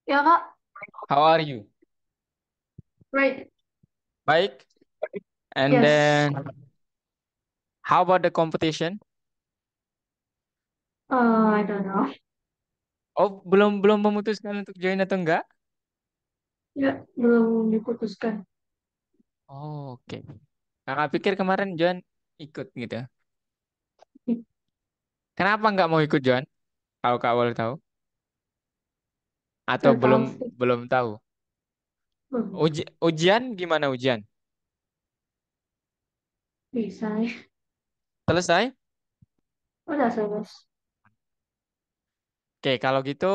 Ya Kak, How are you? right. Baik. And Yes. then, how about the competition? I don't know. Oh, belum belum memutuskan untuk join atau enggak? Ya, belum diputuskan. Oh, oke. Kakak pikir kemarin Joan ikut gitu. Kenapa nggak mau ikut Joan? Kalau kak boleh tahu? Atau Gak belum tahu sih. belum tahu? Belum. Ujian gimana ujian? Bisa nih. Selesai? Udah selesai. Oke, kalau gitu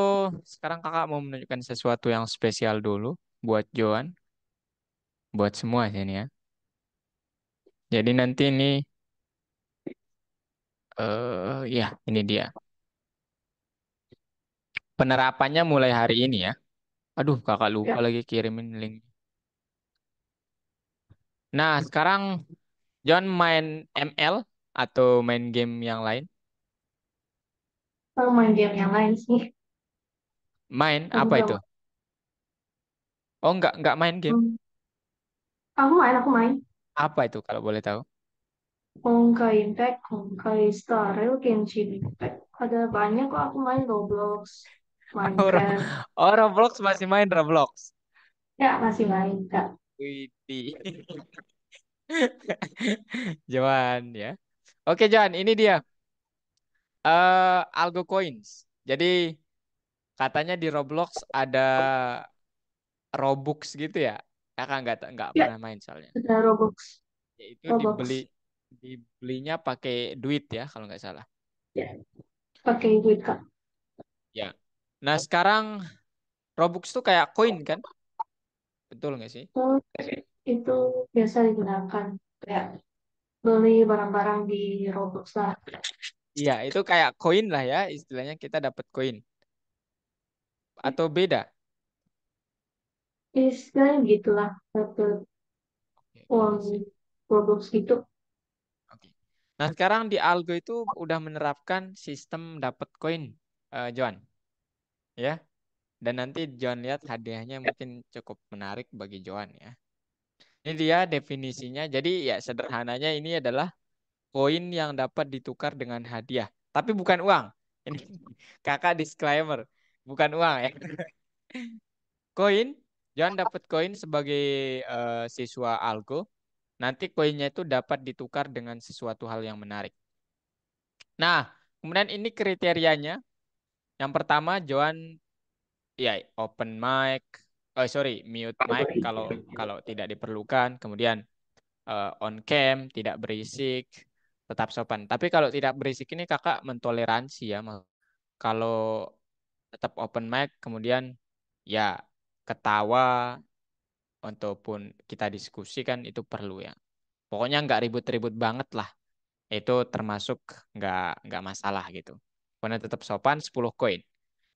sekarang kakak mau menunjukkan sesuatu yang spesial dulu buat Joan, buat semua sini ya. Jadi nanti ini, ya ini dia. Penerapannya mulai hari ini ya. Aduh, kakak lupa Ya, lagi kirimin link. Nah, sekarang John main ML atau main game yang lain? kalau main game yang lain sih. Main Aku apa gak itu? main. Oh, nggak main game. Aku main. Apa itu kalau boleh tahu? Honkai Impact, Honkai Star Rail, Genshin Impact. Ada banyak kok aku main Roblox, Oh, Minecraft. oh, Roblox masih main Roblox. Ya, masih main, Kak. Widih. Johan ya. Oke, Johan, ini dia. Algo Coins. Jadi katanya di Roblox ada Robux gitu ya. Kakak nggak Ya, pernah main soalnya. ada Roblox. Yaitu Roblox. dibelinya pakai duit ya kalau nggak salah. Ya, pakai duit, Kak. Ya. Nah sekarang Robux tuh kayak koin kan? Betul nggak sih? Itu, itu biasa digunakan. Kayak beli barang-barang di Roblox lah. Iya itu kayak koin lah ya istilahnya kita dapat koin atau beda? Istilahnya gitulah, dapet Oke, uang I see. Roblox gitu. Oke. Nah sekarang di Algo itu udah menerapkan sistem dapat koin, Joan, ya. Dan nanti Joan lihat hadiahnya mungkin cukup menarik bagi Joan ya. Ini dia definisinya. Jadi ya sederhananya ini adalah koin yang dapat ditukar dengan hadiah. Tapi bukan uang. Ini kakak disclaimer. Bukan uang ya. Koin, jangan dapat koin sebagai siswa Algo. Nanti koinnya itu dapat ditukar dengan sesuatu hal yang menarik. Nah, kemudian ini kriterianya. Yang pertama, Joan ya open mic. Oh sorry, mute mic kalau kalau tidak diperlukan. Kemudian on cam, tidak berisik, tetap sopan. Tapi kalau tidak berisik ini kakak mentoleransi ya. Kalau tetap open mic, kemudian ya ketawa ataupun kita diskusikan itu perlu ya. Pokoknya nggak ribut-ribut banget lah. Itu termasuk nggak masalah gitu. Kemudian tetap sopan 10 koin.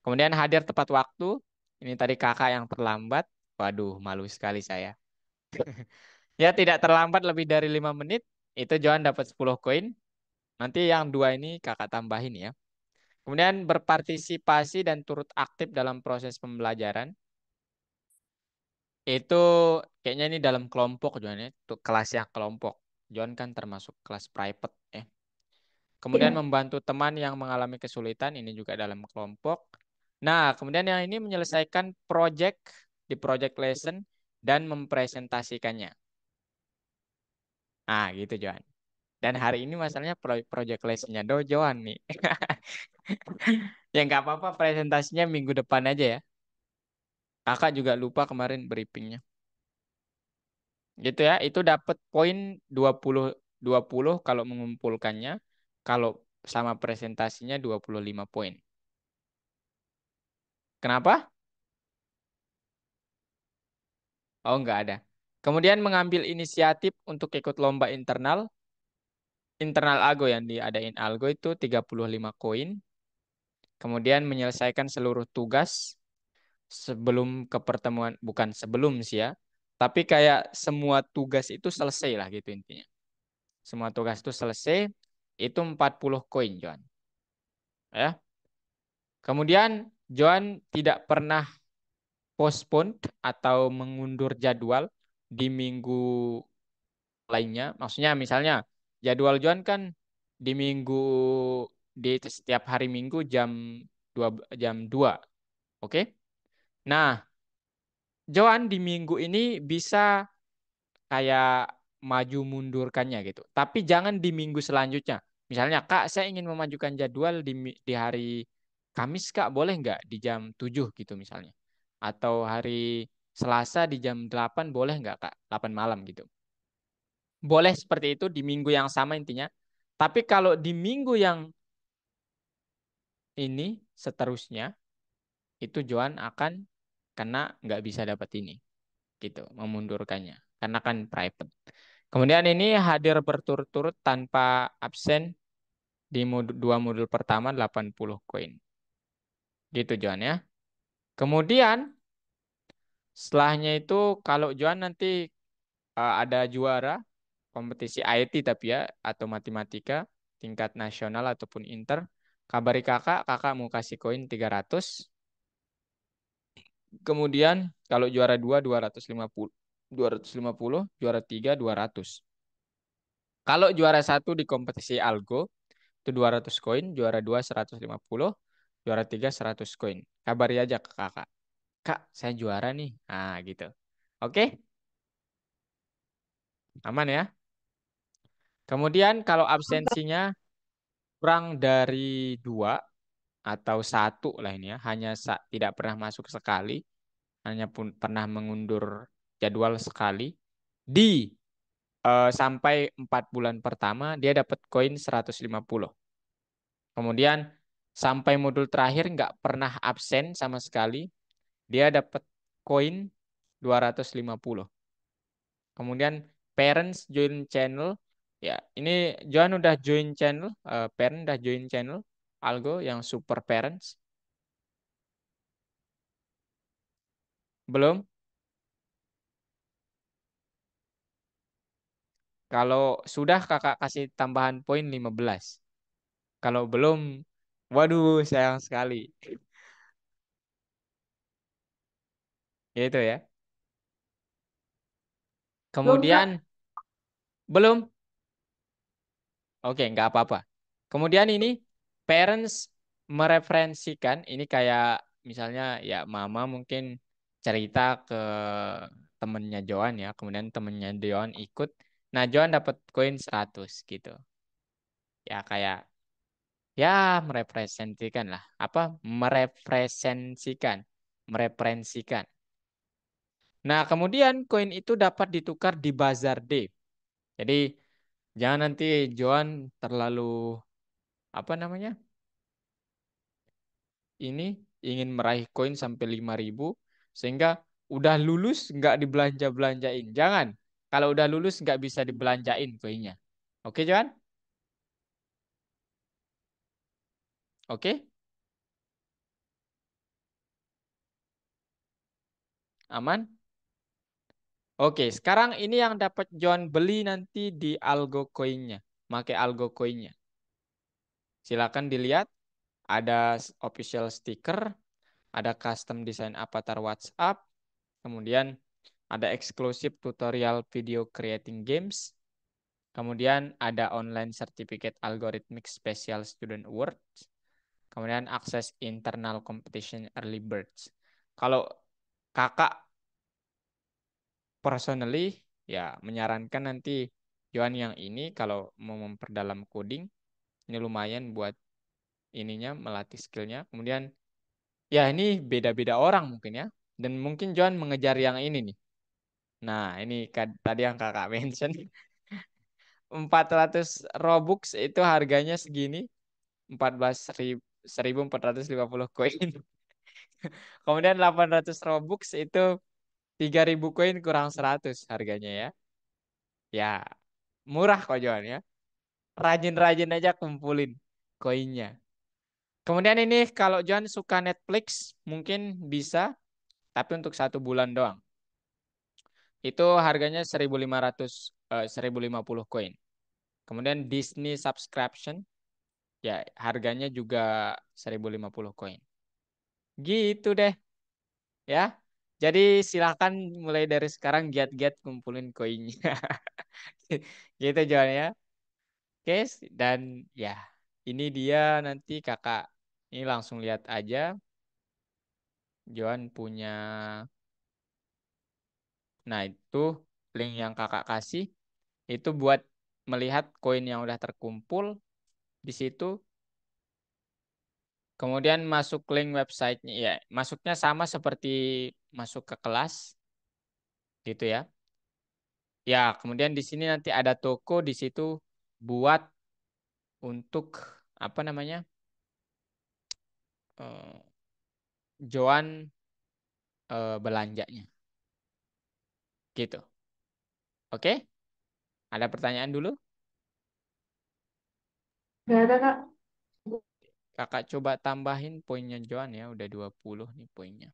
Kemudian hadir tepat waktu. Ini tadi kakak yang terlambat. Waduh, malu sekali saya. Ya tidak terlambat lebih dari 5 menit. Itu Johan dapat 10 koin. Nanti yang dua ini kakak tambahin ya. Kemudian berpartisipasi dan turut aktif dalam proses pembelajaran. Itu kayaknya ini dalam kelompok Johan ya. Untuk kelas yang kelompok. Johan kan termasuk kelas private ya. Kemudian Iya. membantu teman yang mengalami kesulitan. Ini juga dalam kelompok. Nah, kemudian yang ini menyelesaikan project di project lesson dan mempresentasikannya. Ah, gitu Johan. Dan hari ini masalahnya project lesson-nya Johan nih. Ya nggak apa-apa presentasinya minggu depan aja ya. Kakak juga lupa kemarin briefingnya. Gitu ya, itu dapat poin 20 kalau mengumpulkannya. Kalau sama presentasinya 25 poin. Kenapa? Oh, nggak ada. Kemudian mengambil inisiatif untuk ikut lomba internal Algo yang diadain Algo itu 35 koin. Kemudian menyelesaikan seluruh tugas sebelum ke pertemuan, bukan sebelum sih ya. Tapi kayak semua tugas itu selesai lah gitu intinya. Semua tugas itu selesai, itu 40 koin, Johan. Ya. Kemudian Johan tidak pernah postpone atau mengundur jadwal di minggu lainnya. Maksudnya misalnya jadwal Joan kan di minggu di setiap hari Minggu jam 2. Oke? Nah, Joan di minggu ini bisa kayak maju mundurkannya gitu. Tapi jangan di minggu selanjutnya. Misalnya, Kak, saya ingin memajukan jadwal di hari Kamis, Kak, boleh nggak di jam 7 gitu misalnya. Atau hari Selasa di jam 8 boleh nggak, Kak? 8 malam gitu. Boleh seperti itu di minggu yang sama intinya. Tapi kalau di minggu yang ini seterusnya, itu Joan akan kena nggak bisa dapat ini. Gitu, memundurkannya. Karena kan private. Kemudian ini hadir berturut-turut tanpa absen di 2 modul pertama 80 koin. Gitu Joan ya. Kemudian setelahnya itu kalau Joan nanti ada juara kompetisi IT tapi ya atau matematika tingkat nasional ataupun inter, kabari kakak, kakak mau kasih koin 300. Kemudian kalau juara 2 250. 250, juara 3 200. Kalau juara 1 di kompetisi algo itu 200 koin, juara 2 150, juara 3 100 koin. Kabari aja ke kakak. Kak, saya juara nih. Nah, gitu. Oke, aman ya. Kemudian kalau absensinya kurang dari 2 atau 1 lah ini ya, hanya tidak pernah masuk sekali, hanya pun pernah mengundur jadwal sekali, di sampai 4 bulan pertama dia dapat koin 150. Kemudian sampai modul terakhir nggak pernah absen sama sekali, dia dapat koin 250. Kemudian parents join channel. Ya, ini Johan udah join channel, parent udah join channel Algo yang super parents. Belum? Kalau sudah kakak kasih tambahan poin 15. Kalau belum, waduh sayang sekali. Ya itu ya. Belum, Kak. Kemudian belum. Oke, nggak apa-apa. Kemudian ini parents mereferensikan ini kayak misalnya ya mama mungkin cerita ke temennya Joan ya, kemudian temennya Joan ikut. Nah, Joan dapat koin 100 gitu. Ya kayak ya merepresentasikan lah. Apa? Merepresentasikan, mereferensikan. Nah, kemudian koin itu dapat ditukar di Bazar Day. Jadi jangan nanti Joan terlalu apa namanya? Ini ingin meraih koin sampai 5.000 sehingga udah lulus nggak dibelanja-belanjain. Jangan. Kalau udah lulus nggak bisa dibelanjain koinnya. Oke, Johan? Oke? Aman? Oke, sekarang ini yang dapat Johan beli nanti di Algo koinnya. Pakai Algo koinnya. Silakan dilihat. Ada official sticker, ada custom design avatar WhatsApp, kemudian ada eksklusif tutorial video creating games. Kemudian ada online certificate algorithmic special student awards. Kemudian akses internal competition early birds. Kalau kakak personally ya menyarankan nanti Johan yang ini kalau mau memperdalam coding ini lumayan buat ininya melatih skillnya. Kemudian ya ini beda-beda orang mungkin ya. Dan mungkin Johan mengejar yang ini nih. Nah ini tadi yang kakak mention 400 Robux itu harganya segini. 14.450 koin. Kemudian 800 Robux itu 3.000 koin kurang 100 harganya ya. Ya, murah kok Johan ya. Rajin-rajin aja kumpulin koinnya. Kemudian ini kalau Johan suka Netflix mungkin bisa, tapi untuk 1 bulan doang. Itu harganya 1.50 koin. Kemudian Disney subscription ya harganya juga 1.050 koin. Gitu deh ya. Jadi silahkan mulai dari sekarang giat-giat kumpulin koinnya. Gitu John ya. Oke, dan ya ini dia nanti kakak ini langsung lihat aja. Johan punya, nah itu link yang kakak kasih itu buat melihat koin yang udah terkumpul di situ. Kemudian masuk link websitenya ya, masuknya sama seperti masuk ke kelas gitu ya. Ya, kemudian di sini nanti ada toko di situ buat untuk apa namanya? eh, Joan belanjanya gitu. Oke? Ada pertanyaan dulu? Gak ada kak. Kakak coba tambahin poinnya Joan ya, udah 20 nih poinnya.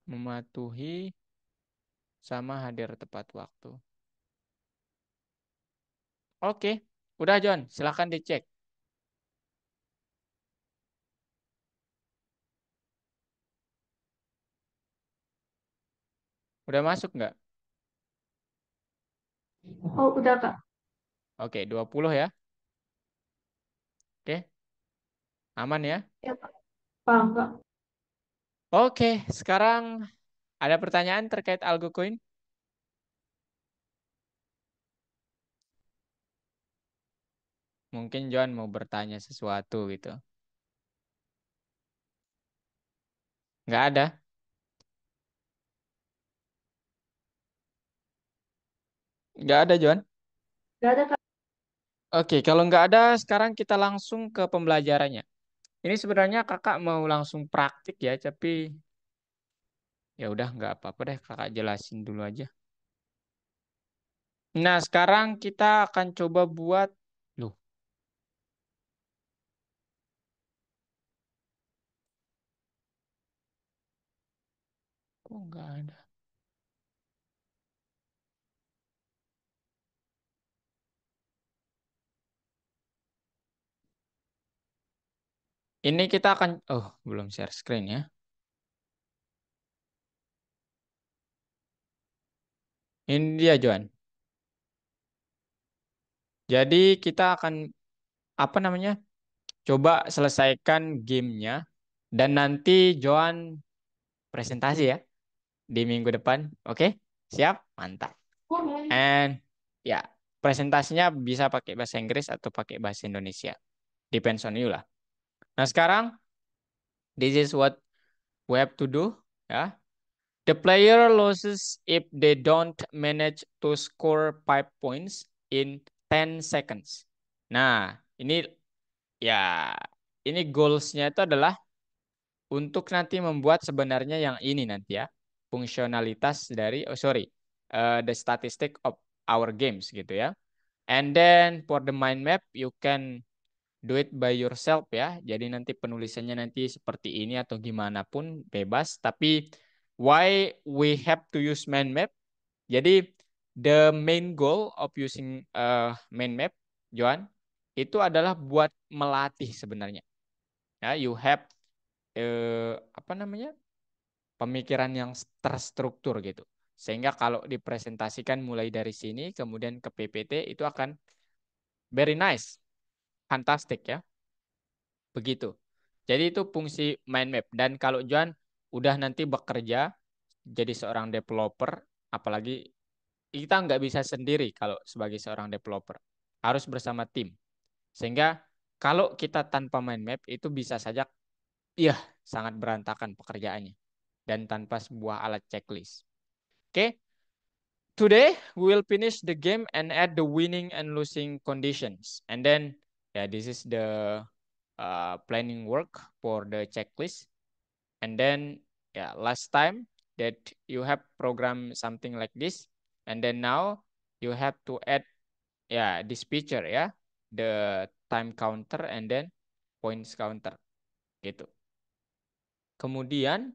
Mematuhi sama hadir tepat waktu. Oke, udah John, silahkan dicek. Udah masuk nggak? Oh udah kak. Oke, 20 ya. Oke, aman ya. Ya kak. Paham kak. Oke, sekarang ada pertanyaan terkait AlgoCoin? Mungkin John mau bertanya sesuatu gitu. Nggak ada? Nggak ada John? Gak ada kak. Oke, kalau nggak ada, sekarang kita langsung ke pembelajarannya. Ini sebenarnya kakak mau langsung praktik ya, tapi ya udah nggak apa-apa deh, kakak jelasin dulu aja. Nah, sekarang kita akan coba buat, loh, kok nggak ada? Ini kita akan, oh belum share screen ya. Ini dia Joan. Jadi kita akan apa namanya? Coba selesaikan gamenya dan nanti Joan presentasi ya di minggu depan. Oke? Siap? Mantap. Boleh. And ya, presentasinya bisa pakai bahasa Inggris atau pakai bahasa Indonesia. Depends on you lah. Nah, sekarang this is what we have to do ya. The player loses if they don't manage to score 5 points in 10 seconds. Nah, ya, ini goalsnya itu adalah untuk nanti membuat sebenarnya yang ini nanti ya, fungsionalitas dari, oh sorry, the statistic of our games gitu ya. And then for the mind map, you can do it by yourself ya. Jadi nanti penulisannya nanti seperti ini atau gimana pun bebas. Tapi why we have to use mind map? Jadi the main goal of using mind map, Johan, itu adalah buat melatih sebenarnya. Ya, you have apa namanya? Pemikiran yang terstruktur gitu. Sehingga kalau dipresentasikan mulai dari sini kemudian ke PPT itu akan very nice, fantastic ya. Begitu. Jadi itu fungsi mind map. Dan kalau Johan udah nanti bekerja jadi seorang developer, apalagi kita nggak bisa sendiri kalau sebagai seorang developer. Harus bersama tim. Sehingga kalau kita tanpa mind map itu bisa saja, iya, sangat berantakan pekerjaannya. Dan tanpa sebuah alat checklist. Oke, today we will finish the game and add the winning and losing conditions. And then, yeah, this is the planning work for the checklist. And then, yeah, last time that you have programmed something like this, and then now you have to add, yeah, this picture, yeah, the time counter, and then points counter gitu. Kemudian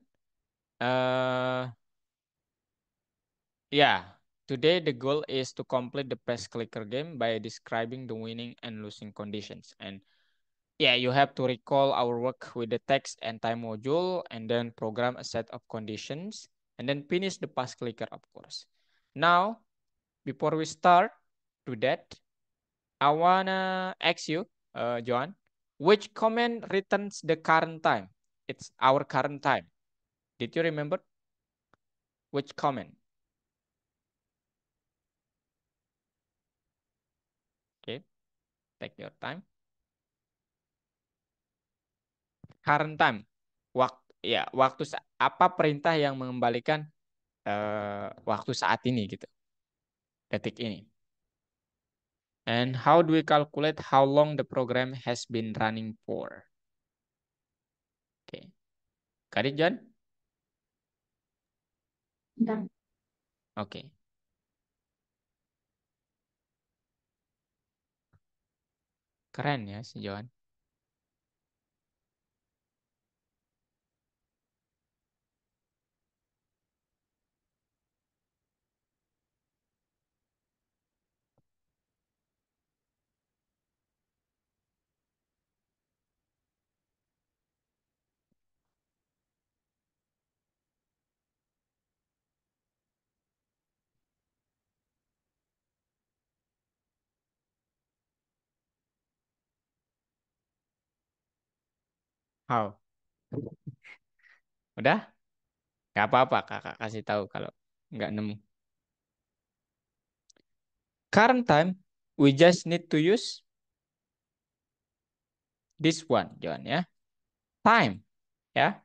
today the goal is to complete the press clicker game by describing the winning and losing conditions. And you have to recall our work with the text and time module and then program a set of conditions and then finish the pass clicker, of course. Now, before we start to that, I wanna ask you, John, which comment returns the current time? It's our current time. Did you remember? Which comment? Okay, take your time. Current time. Waktu apa perintah yang mengembalikan waktu saat ini gitu. Detik ini. And how do we calculate how long the program has been running for? Okay. Got it, John? Bentar. Okay. Keren ya si John. How? Udah? Gak apa-apa, kakak kasih tahu kalau nggak nemu. Current time, we just need to use this one, John ya. Time, ya.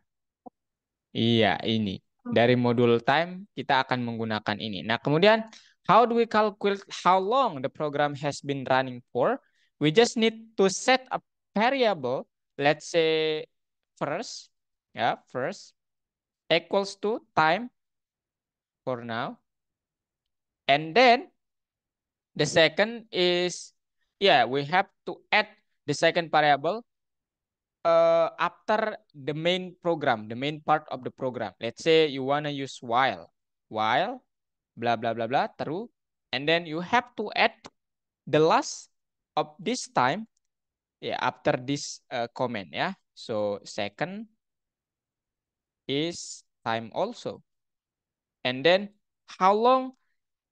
Iya, ini. Dari modul time, kita akan menggunakan ini. Nah, kemudian, how do we calculate how long the program has been running for? We just need to set a variable, let's say first, first, equals to time for now. And then, the second is, we have to add the second variable after the main program, the main part of the program. Let's say you want to use while, blah, blah, blah, blah, true. And then you have to add the last of this time, after this comment, So second is time also. And then how long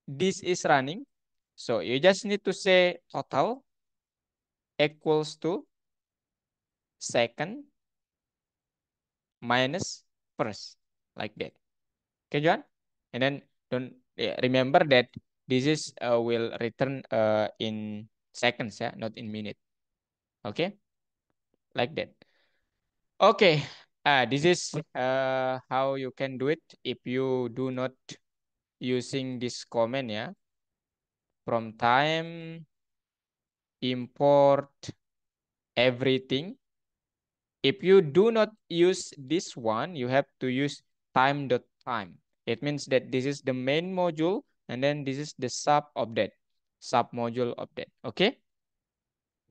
this is running? So you just need to say total equals to second minus first, like that. Okay, John? And then don't remember that this is will return in seconds, not in minute. Okay, like that. Okay, this is how you can do it if you do not using this command, from time import everything. If you do not use this one, you have to use time.time. It means that this is the main module and then this is the sub module of that. Okay,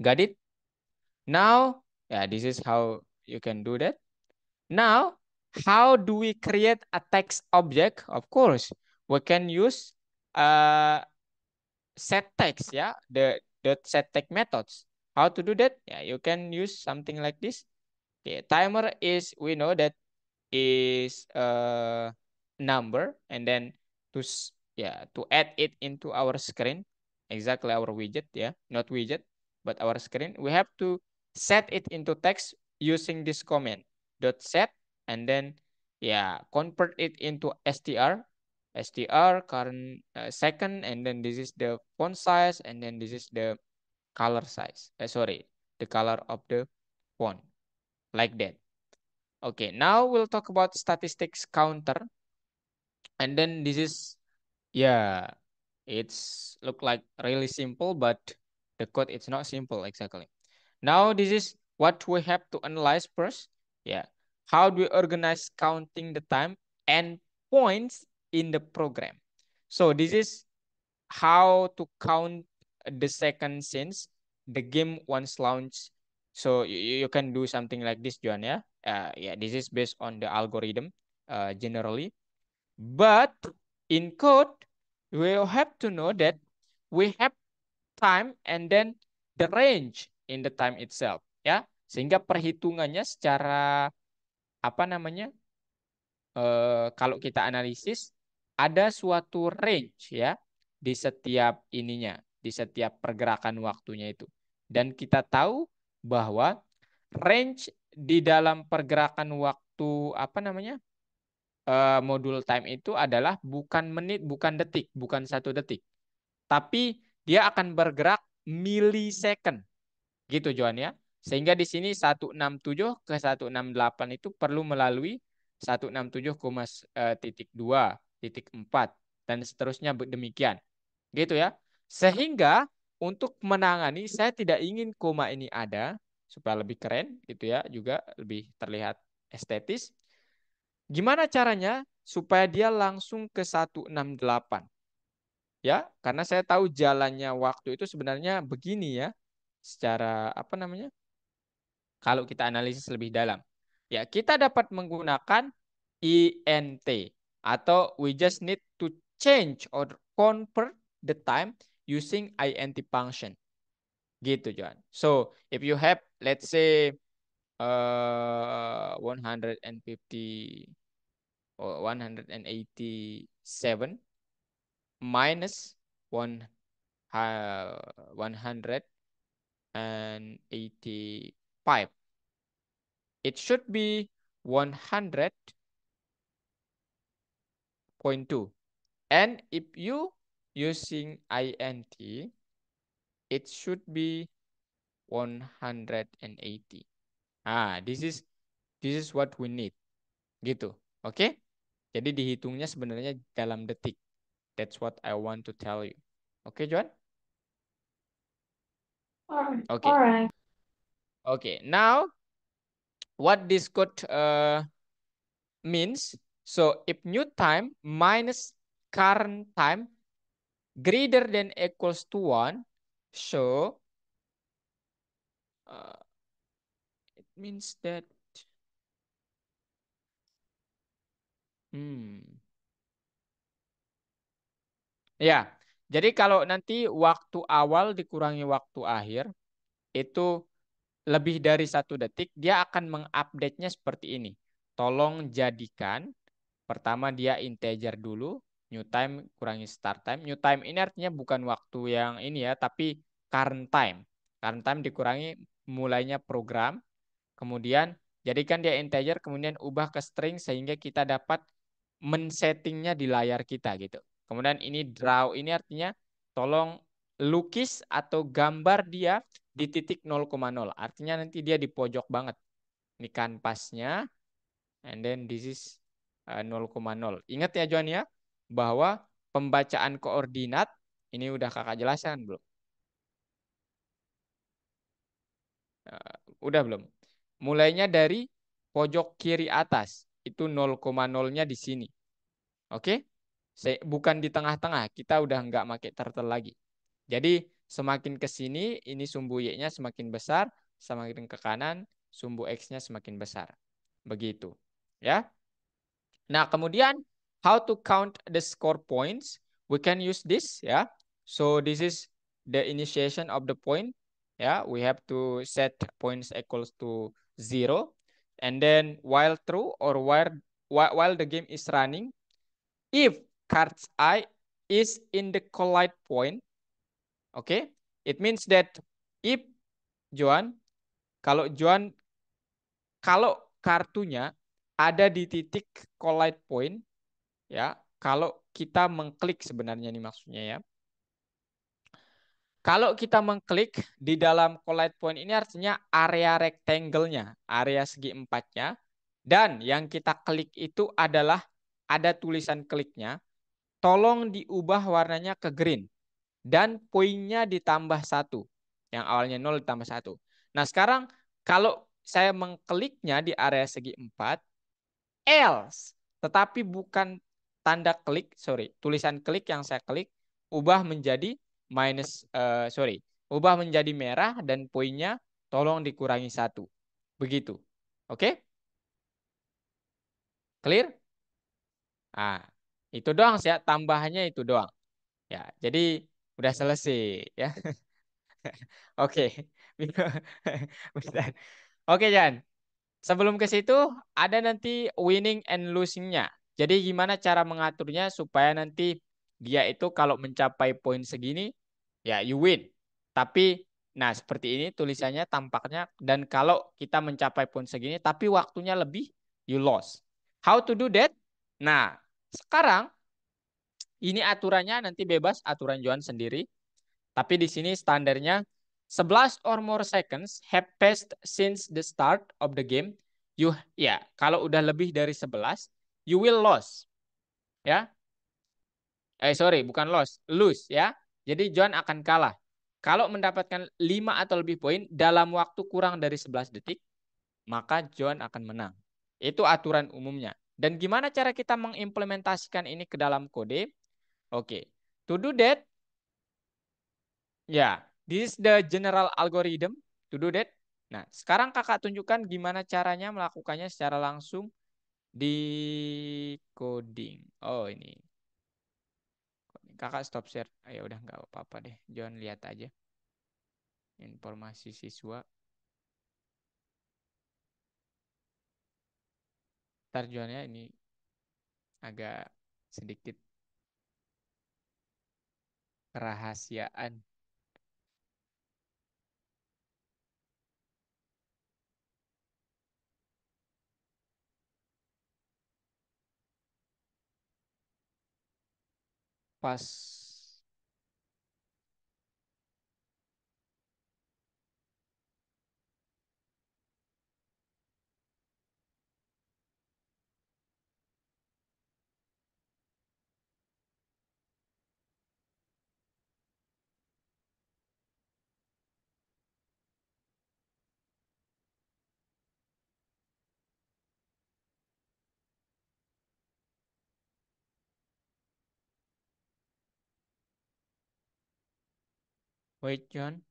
got it? Now, this is how you can do that. Now, how do we create a text object? Of course, we can use set text, the set text methods. How to do that? You can use something like this. Okay, timer is, we know that is a number, and then to add it into our screen, exactly our widget, not widget, but our screen, we have to set it into text using this command dot set, and then convert it into str current second, and then this is the font size, and then this is the color size, the color of the font, like that. Okay, now we'll talk about statistics counter. And then this is, it's look like really simple, but the code it's not simple exactly. Now this is what we have to analyze first. How do we organize counting the time and points in the program? So this is how to count the second since the game once launched So you can do something like this, John, ya. Yeah, this is based on the algorithm generally. But in code, we have to know that we have time and then the range in the time itself, ya. Sehingga perhitungannya secara apa namanya? Kalau kita analisis ada suatu range ya di setiap ininya, di setiap pergerakan waktunya itu. Dan kita tahu bahwa range di dalam pergerakan waktu apa namanya? Modul time itu adalah bukan menit, bukan detik, bukan 1 detik. Tapi dia akan bergerak milisecond. Gitu Johan ya. Sehingga di sini 167 ke 168 itu perlu melalui 167,2.4 dan seterusnya demikian. Gitu ya. Sehingga untuk menangani saya tidak ingin koma ini ada supaya lebih keren gitu ya, juga lebih terlihat estetis. Gimana caranya supaya dia langsung ke 168? Ya, karena saya tahu jalannya waktu itu sebenarnya begini ya. Secara apa namanya? Kalau kita analisis lebih dalam. Ya, kita dapat menggunakan INT atau we just need to change or convert the time using INT function. Gitu, John. So, if you have let's say 150 or 187 minus 185, it should be 100.2. And if you using INT, it should be 180. This is what we need. Gitu. Oke? Okay? Jadi dihitungnya sebenarnya dalam detik. That's what I want to tell you. Oke, okay, Joan? Oke. Okay. Alright. Okay. Now, what this code means, so if new time minus current time greater than equals to 1, so it means that ya, jadi kalau nanti waktu awal dikurangi waktu akhir itu lebih dari 1 detik, dia akan mengupdate-nya seperti ini. Tolong jadikan pertama dia integer dulu, new time kurangi start time. New time ini artinya bukan waktu yang ini ya, tapi current time. Current time dikurangi mulainya program, kemudian jadikan dia integer, kemudian ubah ke string sehingga kita dapat men-settingnya di layar kita gitu. Kemudian ini draw, ini artinya tolong lukis atau gambar dia di titik 0,0. Artinya nanti dia di pojok banget. Ini kanvasnya, and then this is 0,0. Ingat ya Johan ya, bahwa pembacaan koordinat, ini udah kakak jelaskan belum? Udah belum? Mulainya dari pojok kiri atas, itu 0,0-nya di sini. Oke? Bukan di tengah-tengah, kita udah nggak pakai turtle lagi. Jadi semakin ke sini, ini sumbu Y-nya semakin besar, semakin ke kanan, sumbu X-nya semakin besar. Begitu. Ya. Nah, kemudian how to count the score points? We can use this ya. So this is the initiation of the point. Ya, we have to set points equals to 0. And then while true or while the game is running, if cards I is in the collide point, okay, it means that if Joan, kalau kartunya ada di titik collide point, ya, kalau kita mengklik sebenarnya ini maksudnya ya. Kalau kita mengklik di dalam collide point ini artinya area rectangle-nya, area segi empatnya, dan yang kita klik itu adalah ada tulisan kliknya, tolong diubah warnanya ke green dan poinnya ditambah 1. Yang awalnya 0 ditambah 1. Nah, sekarang kalau saya mengkliknya di area segi 4, else, tetapi bukan tanda klik, tulisan klik yang saya klik ubah menjadi ubah menjadi merah dan poinnya tolong dikurangi 1. Begitu. Oke? Clear? Ah, itu doang sih ya, tambahannya itu doang. Ya, jadi udah selesai ya. Oke. Bentar. Oke, Jan. Sebelum ke situ, ada nanti winning and losing-nya. Jadi gimana cara mengaturnya supaya nanti dia itu kalau mencapai poin segini, ya you win. Tapi, nah seperti ini tulisannya tampaknya. Dan kalau kita mencapai poin segini, tapi waktunya lebih, you lost. How to do that? Nah, sekarang ini aturannya nanti bebas, aturan Johan sendiri. Tapi di sini standarnya 11 or more seconds have passed since the start of the game. You ya, kalau udah lebih dari 11, you will lose. Ya. Sorry, bukan lose ya. Jadi John akan kalah. Kalau mendapatkan 5 atau lebih poin dalam waktu kurang dari 11 detik, maka John akan menang. Itu aturan umumnya. Dan gimana cara kita mengimplementasikan ini ke dalam kode? Oke. To do that, ya, this is the general algorithm to do that. Nah, sekarang kakak tunjukkan gimana caranya melakukannya secara langsung di coding. Oh, ini. Kakak stop share. Ya udah nggak apa-apa deh. Jangan lihat aja informasi siswa. Ntar Johnnya ini agak sedikit kerahasiaan. Pas. Wait, John.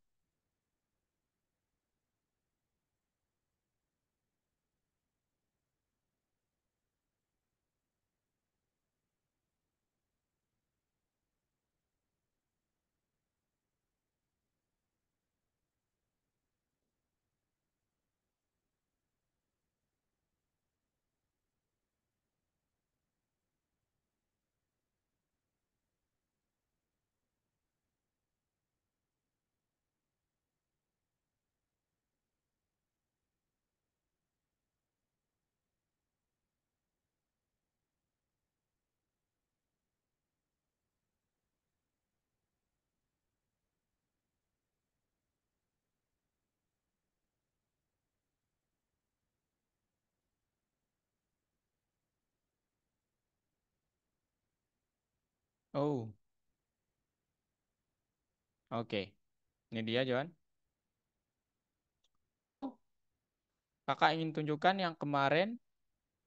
Oh, oke. Ini dia, John. Kakak ingin tunjukkan yang kemarin.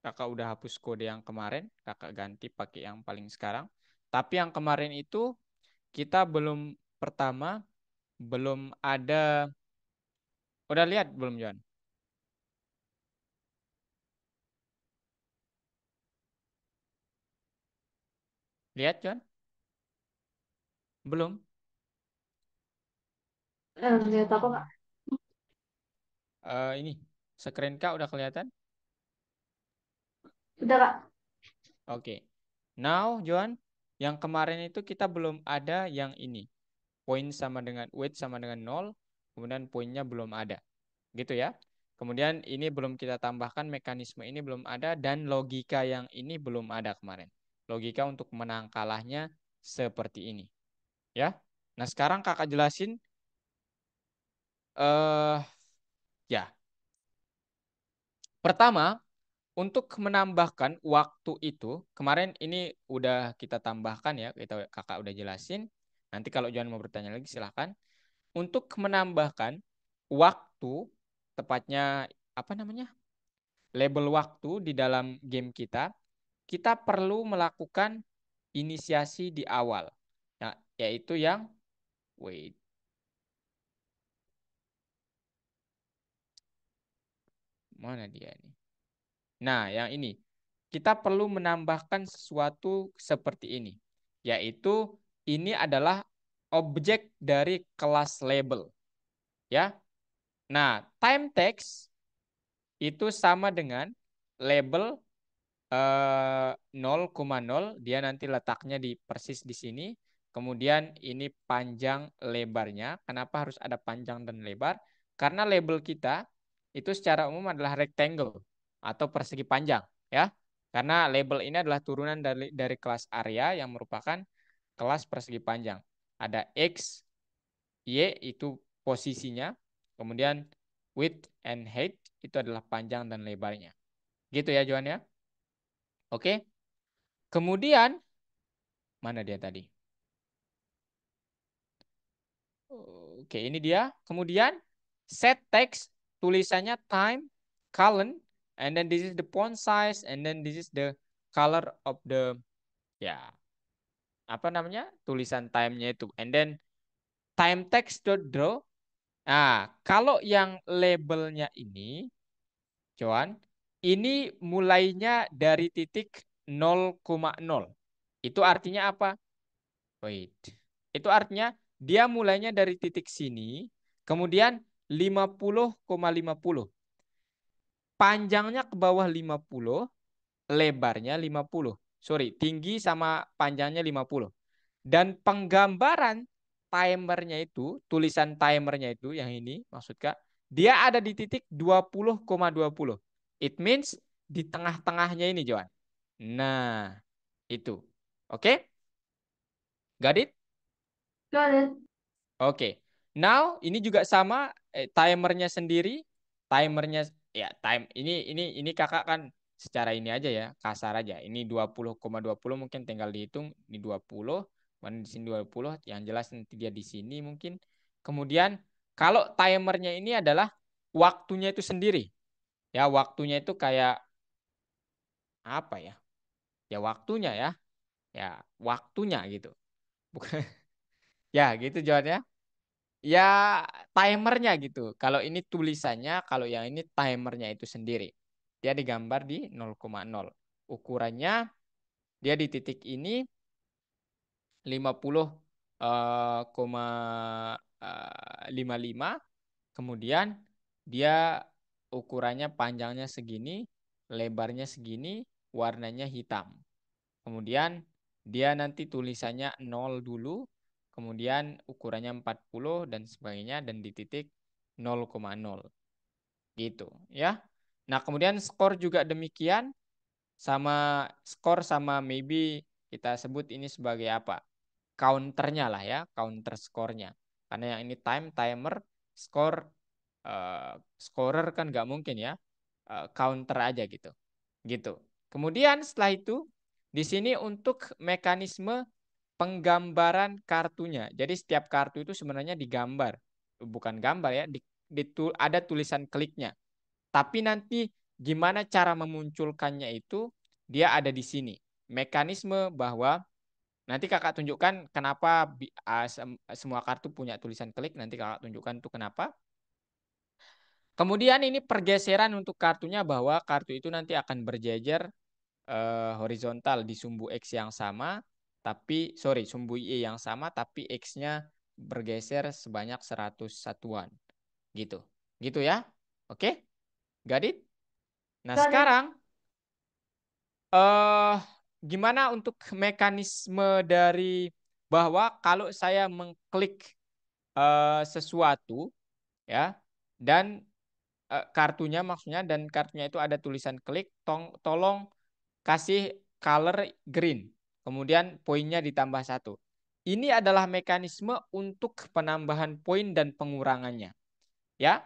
Kakak udah hapus kode yang kemarin. Kakak ganti pakai yang paling sekarang. Tapi yang kemarin itu kita belum pertama belum ada. Udah lihat belum, John? Lihat, John? Belum. Lihat apa kak? Ini screen Kak udah kelihatan? Udah kak. Oke. Now, John, yang kemarin itu kita belum ada yang ini. Poin sama dengan weight sama dengan 0, kemudian poinnya belum ada. Gitu ya. Kemudian ini belum kita tambahkan, mekanisme ini belum ada, dan logika yang ini belum ada kemarin. Logika untuk menang kalahnya seperti ini. Ya. Nah, sekarang kakak jelasin. eh Ya. Pertama, untuk menambahkan waktu itu, kemarin ini udah kita tambahkan ya, kakak udah jelasin. Nanti kalau jangan mau bertanya lagi silahkan. Untuk menambahkan waktu, tepatnya apa namanya? Label waktu di dalam game kita perlu melakukan inisiasi di awal. Nah, yaitu yang wait. Mana dia nih? Nah, yang ini. Kita perlu menambahkan sesuatu seperti ini. Yaitu ini adalah objek dari kelas label. Ya. Nah, time text itu sama dengan label 0,0, dia nanti letaknya di persis di sini. Kemudian ini panjang lebarnya. Kenapa harus ada panjang dan lebar? Karena label kita itu secara umum adalah rectangle atau persegi panjang, ya. Karena label ini adalah turunan dari kelas area yang merupakan kelas persegi panjang. Ada X, Y itu posisinya. Kemudian width and height itu adalah panjang dan lebarnya. Gitu ya, Johan ya. Oke. Kemudian mana dia tadi? Oke, ini dia. Kemudian set text, tulisannya time, colon, and then this is the font size, and then this is the color of the, ya, apa namanya, tulisan time-nya itu. And then time text dot draw. Nah, kalau yang labelnya ini, Joan, ini mulainya dari titik 0,0. Itu artinya apa? Wait. Itu artinya dia mulainya dari titik sini, kemudian 50,50. Panjangnya ke bawah 50, lebarnya 50. Sorry, tinggi sama panjangnya 50. Dan penggambaran timernya itu, tulisan timernya itu yang ini maksud Kak, dia ada di titik 20,20. It means di tengah-tengahnya ini, Joan. Nah, itu. Oke? Got it? Got it. Oke. Now ini juga sama timernya sendiri. Timernya ya ini Kakak kan secara ini aja ya, kasar aja. Ini 20,20 mungkin tinggal dihitung ini 20, mana di sini 20, yang jelas nanti dia di sini mungkin. Kemudian kalau timernya ini adalah waktunya itu sendiri. Ya, waktunya itu kayak apa ya? Ya waktunya ya. Ya, waktunya gitu. Bukan ya gitu jawabannya. Ya timernya gitu. Kalau ini tulisannya, kalau yang ini timernya itu sendiri. Dia digambar di 0,0. Ukurannya dia di titik ini 50 55. Kemudian dia ukurannya panjangnya segini, lebarnya segini, warnanya hitam. Kemudian dia nanti tulisannya 0 dulu, kemudian ukurannya 40 dan sebagainya dan di titik 0,0 gitu ya. Nah, kemudian skor juga demikian, sama skor sama maybe kita sebut ini sebagai apa? Counternya lah ya, counter skornya. Karena yang ini timer, skor, scorer kan nggak mungkin ya, counter aja gitu. Gitu. Kemudian setelah itu di sini untuk mekanisme penggambaran kartunya. Jadi setiap kartu itu sebenarnya digambar, bukan gambar ya, ada tulisan kliknya. Tapi nanti gimana cara memunculkannya itu dia ada di sini. Mekanisme bahwa nanti Kakak tunjukkan kenapa semua kartu punya tulisan klik. Nanti Kakak tunjukkan itu kenapa. Kemudian ini pergeseran untuk kartunya bahwa kartu itu nanti akan berjejer horizontal di sumbu X yang sama, tapi sorry sumbu Y yang sama, tapi X-nya bergeser sebanyak 100 satuan. Gitu. Gitu ya. Oke? Got it? Nah, Got it. sekarang gimana untuk mekanisme dari bahwa kalau saya mengklik sesuatu ya dan kartunya maksudnya dan kartunya itu ada tulisan klik, tolong kasih color green. Kemudian poinnya ditambah 1. Ini adalah mekanisme untuk penambahan poin dan pengurangannya. Ya,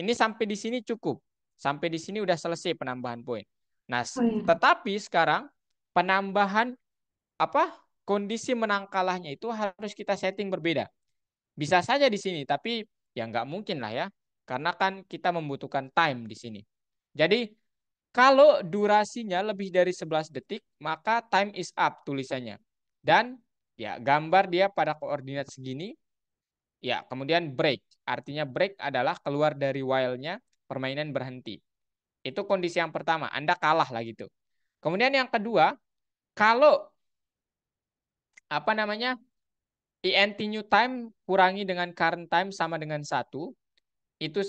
ini sampai di sini cukup. Sampai di sini udah selesai penambahan poin. Nah, Oh iya. tetapi sekarang penambahan apa kondisi menang kalahnya itu harus kita setting berbeda. Bisa saja di sini, tapi ya nggak mungkin lah ya. Karena kan kita membutuhkan time di sini. Jadi kalau durasinya lebih dari 11 detik, maka time is up tulisannya. Dan ya gambar dia pada koordinat segini. Ya, kemudian break. Artinya break adalah keluar dari while-nya, permainan berhenti. Itu kondisi yang pertama, Anda kalah lah gitu. Kemudian yang kedua, kalau apa namanya int new time kurangi dengan current time sama dengan satu, itu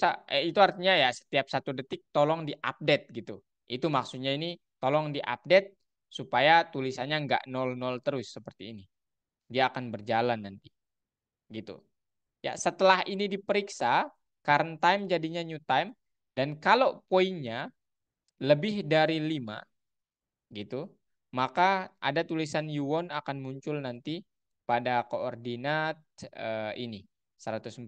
artinya ya setiap 1 detik tolong diupdate gitu. Itu maksudnya ini tolong diupdate supaya tulisannya nggak 00 terus seperti ini. Dia akan berjalan nanti gitu. Ya, setelah ini diperiksa, current time jadinya new time, dan kalau poinnya lebih dari 5 gitu, maka ada tulisan you won akan muncul nanti pada koordinat ini 140,180.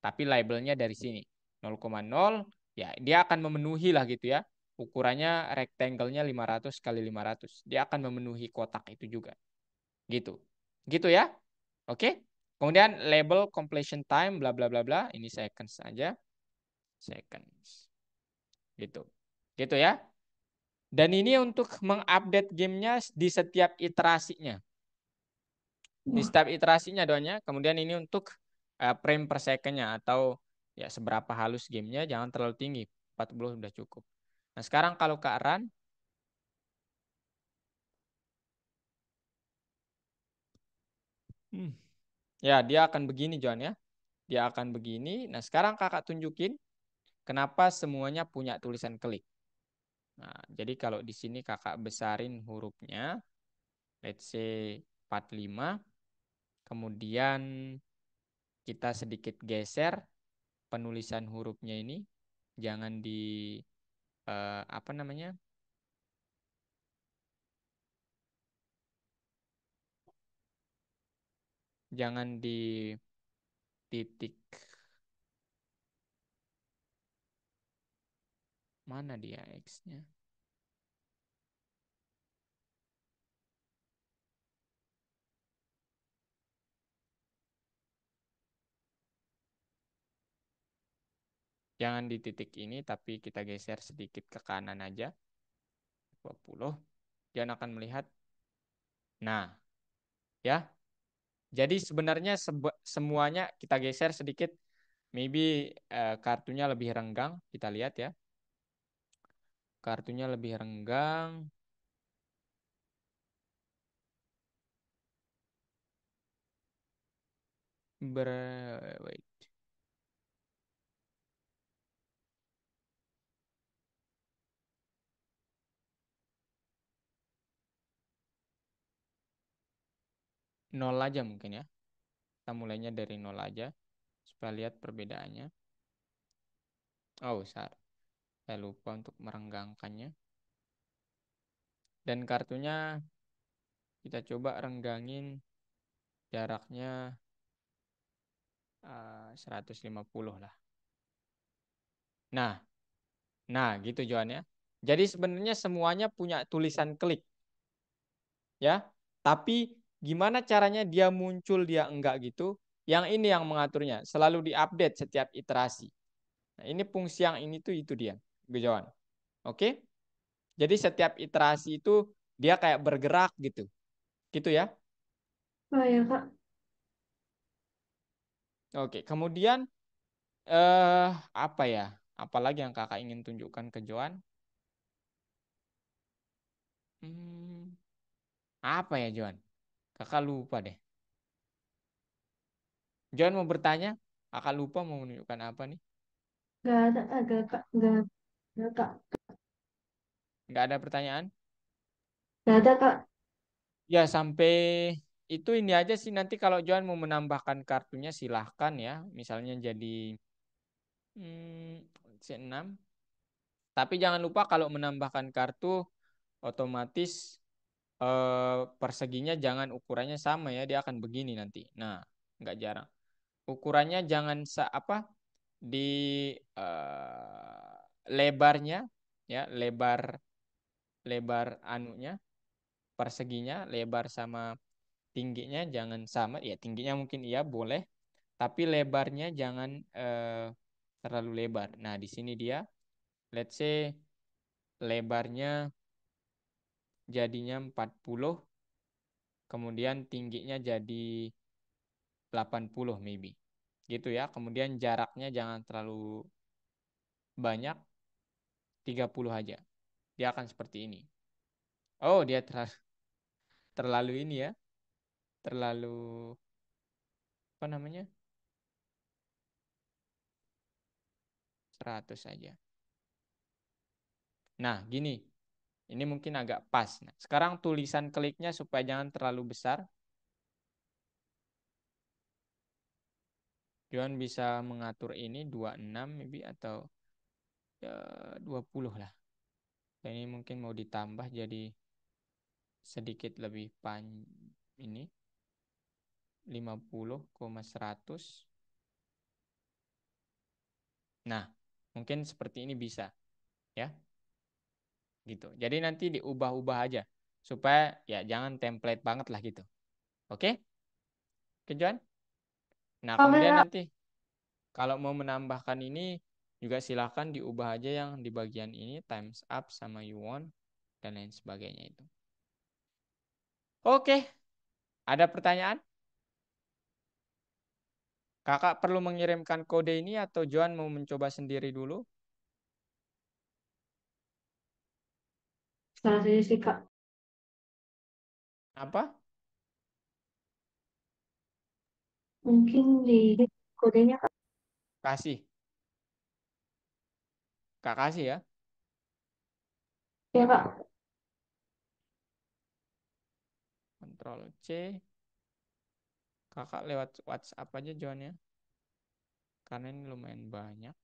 Tapi labelnya dari sini 0,0, ya dia akan memenuhi lah gitu ya. Ukurannya rectangle-nya 500 kali 500. Dia akan memenuhi kotak itu juga. Gitu. Gitu ya. Oke. Kemudian label completion time bla bla bla bla, ini seconds aja. Seconds. Gitu. Gitu ya. Dan ini untuk mengupdate gamenya di setiap iterasinya. Di Wah, setiap iterasinya doanya. Kemudian ini untuk frame per second-nya atau ya seberapa halus gamenya, jangan terlalu tinggi. 40 sudah cukup. Nah sekarang kalau Kak Ran, ya dia akan begini John ya. Dia akan begini. Nah sekarang kakak tunjukin kenapa semuanya punya tulisan klik. Nah, jadi kalau di sini kakak besarin hurufnya, let's say 45, kemudian kita sedikit geser penulisan hurufnya ini, jangan di apa namanya, jangan di titik mana dia X-nya, jangan di titik ini, tapi kita geser sedikit ke kanan aja, 20, dan akan melihat, nah ya. Jadi sebenarnya semuanya kita geser sedikit, maybe kartunya lebih renggang, kita lihat ya. Kartunya lebih renggang. Wait. 0 aja mungkin ya. Kita mulainya dari 0 aja supaya lihat perbedaannya. Oh, saya lupa untuk merenggangkannya. Dan kartunya kita coba renggangin jaraknya 150 lah. Nah, nah gitu Johan ya. Jadi sebenarnya semuanya punya tulisan klik ya. Tapi gimana caranya dia muncul dia enggak gitu? Yang ini yang mengaturnya. Selalu diupdate setiap iterasi. Nah, ini fungsi yang ini tuh itu dia, Johan. Oke? Jadi setiap iterasi itu dia kayak bergerak gitu. Gitu ya. oh ya Kak. Oke, kemudian apa ya? Apalagi yang kakak ingin tunjukkan ke Johan? Hmm, apa ya Johan? Kakak lupa deh. Johan mau bertanya? Kakak lupa mau menunjukkan apa nih? Gak ada, agak Kak. Gak ada Kak. Nggak ada pertanyaan? Gak ada Kak. Ya sampai itu ini aja sih, nanti kalau Johan mau menambahkan kartunya silahkan ya. Misalnya jadi C6. Tapi jangan lupa kalau menambahkan kartu otomatis perseginya jangan ukurannya sama ya, dia akan begini nanti. Nah, nggak jarang. Ukurannya jangan apa di lebarnya ya, lebar lebar anunya, perseginya, lebar sama tingginya jangan sama. Ya, tingginya mungkin iya boleh, tapi lebarnya jangan terlalu lebar. Nah, di sini dia let's say lebarnya jadinya 40, kemudian tingginya jadi 80 maybe. Gitu ya. Kemudian jaraknya jangan terlalu banyak 30 aja. Dia akan seperti ini. Oh, dia terlalu ini ya. Terlalu apa namanya? 100 aja. Nah, gini. Ini mungkin agak pas. Nah, sekarang tulisan kliknya supaya jangan terlalu besar. Johan bisa mengatur ini 26 maybe atau ya 20 lah. Dan ini mungkin mau ditambah jadi sedikit lebih ini 50,100. Nah, mungkin seperti ini bisa ya, gitu. Jadi nanti diubah-ubah aja supaya ya jangan template banget lah gitu. Oke? Oke, Johan? Nah, Oke kemudian Kak, nanti kalau mau menambahkan ini juga silahkan diubah aja yang di bagian ini times up sama you want dan lain sebagainya itu. Oke, ada pertanyaan? Kakak perlu mengirimkan kode ini atau Johan mau mencoba sendiri dulu? salah saya sih Kak. Apa? Mungkin di kodenya Kak. Kasih. Kak kasih ya. Ya Kak. Ctrl C. Kakak lewat WhatsApp aja Johan ya. Karena ini lumayan banyak.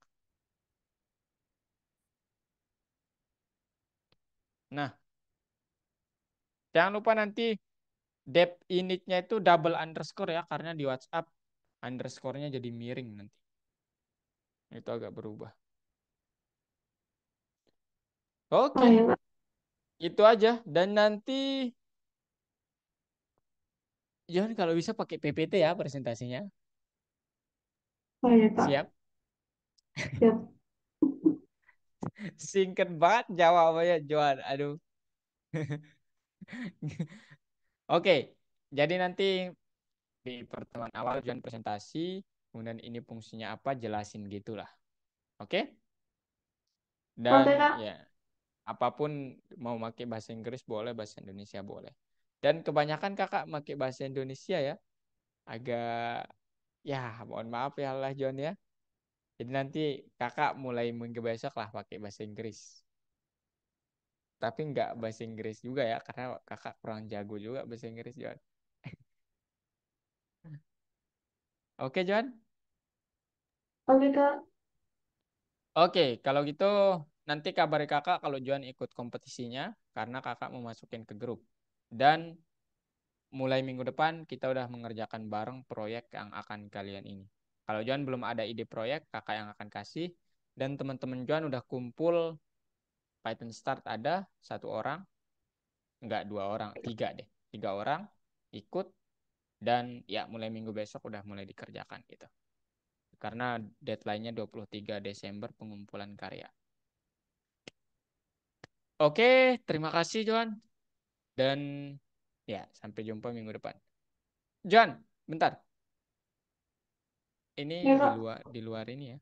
Nah, jangan lupa nanti depth initnya itu double underscore ya. Karena di WhatsApp underscore-nya jadi miring nanti. Itu agak berubah. Oh Oke, ya Kak. itu aja. Dan nanti Johan kalau bisa pakai PPT ya presentasinya. Oh ya Kak. Siap? Siap. Singkat banget jawabannya Johan. Aduh. Oke, jadi nanti di pertemuan awal Johan presentasi, kemudian ini fungsinya apa, jelasin gitulah. Oke? Oke Dan Kak. ya, apapun mau pakai bahasa Inggris boleh, bahasa Indonesia boleh. Dan kebanyakan kakak pakai bahasa Indonesia ya, agak ya mohon maaf ya lah John ya. Jadi nanti kakak mulai minggu besok lah pakai bahasa Inggris. Tapi nggak bahasa Inggris juga ya, karena kakak kurang jago juga bahasa Inggris John. Oke John? Oke Kak. Oke, kalau gitu nanti kabari kakak kalau John ikut kompetisinya, karena kakak mau masukin ke grup. Dan mulai minggu depan kita udah mengerjakan bareng proyek yang akan kalian ini. Kalau Johan belum ada ide proyek, kakak yang akan kasih. Dan teman-teman Johan udah kumpul, Python Start ada 1 orang, enggak 2 orang, 3 deh. 3 orang ikut dan ya mulai minggu besok udah mulai dikerjakan gitu. Karena deadline-nya 23 Desember pengumpulan karya. Oke, terima kasih Johan. Dan ya sampai jumpa minggu depan. Johan, bentar. Ini Ya di Kak. luar ini ya.